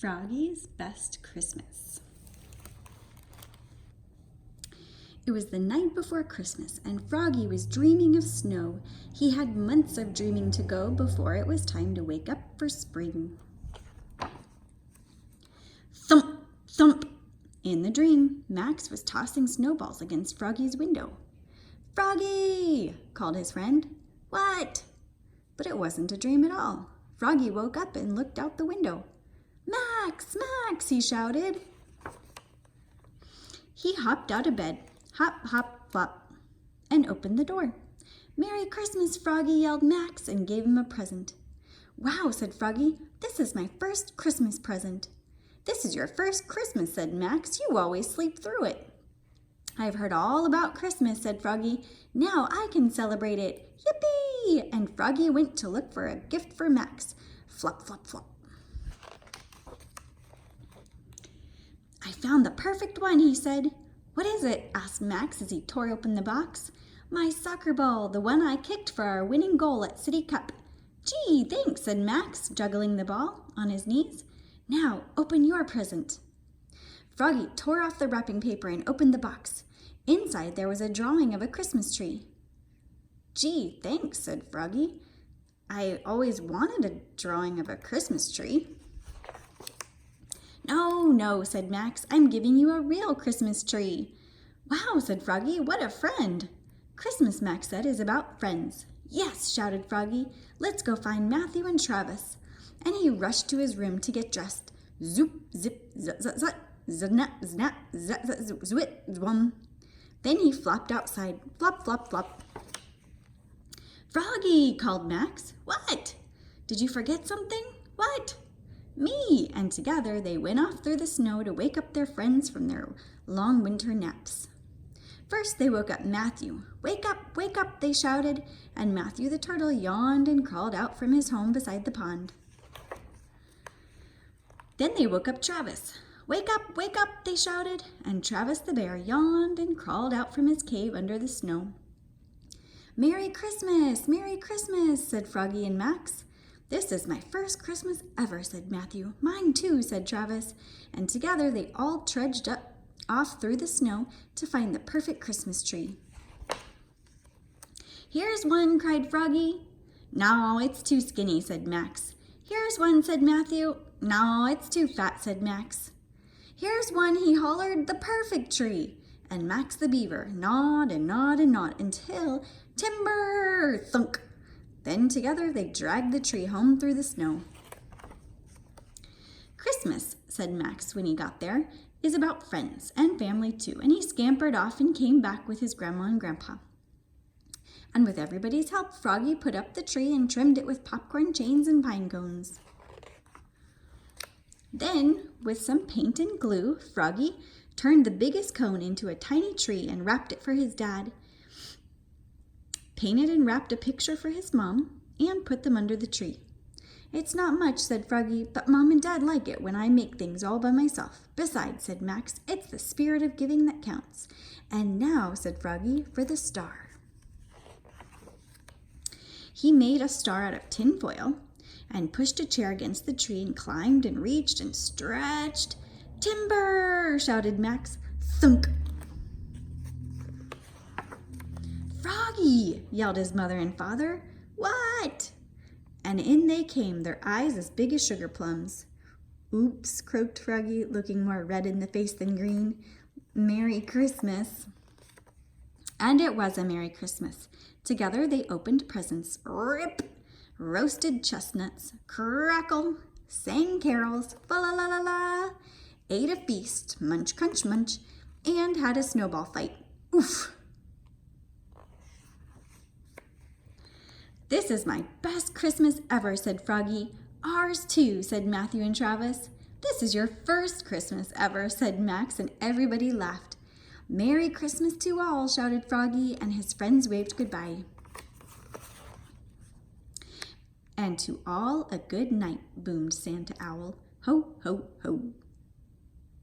Froggy's Best Christmas. It was the night before Christmas, and Froggy was dreaming of snow. He had months of dreaming to go before it was time to wake up for spring. Thump, thump! In the dream, Max was tossing snowballs against Froggy's window. "Froggy!" called his friend. "What?" But it wasn't a dream at all. Froggy woke up and looked out the window. "Max! Max!" he shouted. He hopped out of bed, hop, hop, flop, and opened the door. "Merry Christmas, Froggy!" yelled Max and gave him a present. "Wow," said Froggy, "this is my first Christmas present." "This is your first Christmas," said Max. "You always sleep through it." "I've heard all about Christmas," said Froggy. "Now I can celebrate it. Yippee!" And Froggy went to look for a gift for Max. Flop, flop, flop. "I found the perfect one," he said. "What is it?" asked Max as he tore open the box. "My soccer ball, the one I kicked for our winning goal at City Cup." "Gee, thanks," said Max, juggling the ball on his knees. "Now, open your present." Froggy tore off the wrapping paper and opened the box. Inside there was a drawing of a Christmas tree. "Gee, thanks," said Froggy. "I always wanted a drawing of a Christmas tree." "No, no," said Max. "I'm giving you a real Christmas tree." "Wow," said Froggy. "What a friend." "Christmas," Max said, "is about friends." "Yes," shouted Froggy. "Let's go find Matthew and Travis." And he rushed to his room to get dressed. Zoop, zip, zut, zut, zut, znap, znap, zut, zut, zut, zwit, zwum. Then he flopped outside. Flop, flop, flop. "Froggy!" called Max. "What?" "Did you forget something?" "What?" "Me!" And together they went off through the snow to wake up their friends from their long winter naps. First they woke up Matthew. Wake up," they shouted, and Matthew the turtle yawned and crawled out from his home beside the pond. Then they woke up Travis. Wake up," they shouted, and Travis the bear yawned and crawled out from his cave under the snow. "Merry Christmas! Merry Christmas!" said Froggy and Max. "This is my first Christmas ever," said Matthew. "Mine too," said Travis, and together they all trudged off through the snow to find the perfect Christmas tree. "Here's one," cried Froggy. "No, it's too skinny," said Max. "Here's one," said Matthew. "No, it's too fat," said Max. "Here's one," he hollered, "the perfect tree." And Max the beaver gnawed and gnawed and gnawed until timber! Thunk! Then together they dragged the tree home through the snow. "Christmas," said Max when he got there, "is about friends and family too," and he scampered off and came back with his grandma and grandpa. And with everybody's help, Froggy put up the tree and trimmed it with popcorn chains and pine cones. Then, with some paint and glue, Froggy turned the biggest cone into a tiny tree and wrapped it for his dad, painted and wrapped a picture for his mom, and put them under the tree. "It's not much," said Froggy, "but Mom and Dad like it when I make things all by myself. Besides," said Max, "it's the spirit of giving that counts." "And now," said Froggy, "for the star." He made a star out of tin foil and pushed a chair against the tree and climbed and reached and stretched. "Timber!" shouted Max. Thunk! "Froggy!" yelled his mother and father. "What?" And in they came, their eyes as big as sugar plums. "Oops," croaked Froggy, looking more red in the face than green. "Merry Christmas." And it was a Merry Christmas. Together they opened presents. Rip! Roasted chestnuts. Crackle! Sang carols. Fa-la-la-la-la! Ate a feast. Munch, crunch, munch. And had a snowball fight. Oof! "This is my best Christmas ever," said Froggy. "Ours too," said Matthew and Travis. "This is your first Christmas ever," said Max, and everybody laughed. "Merry Christmas to all," shouted Froggy, and his friends waved goodbye. "And to all a good night," boomed Santa Owl. "Ho, ho, ho."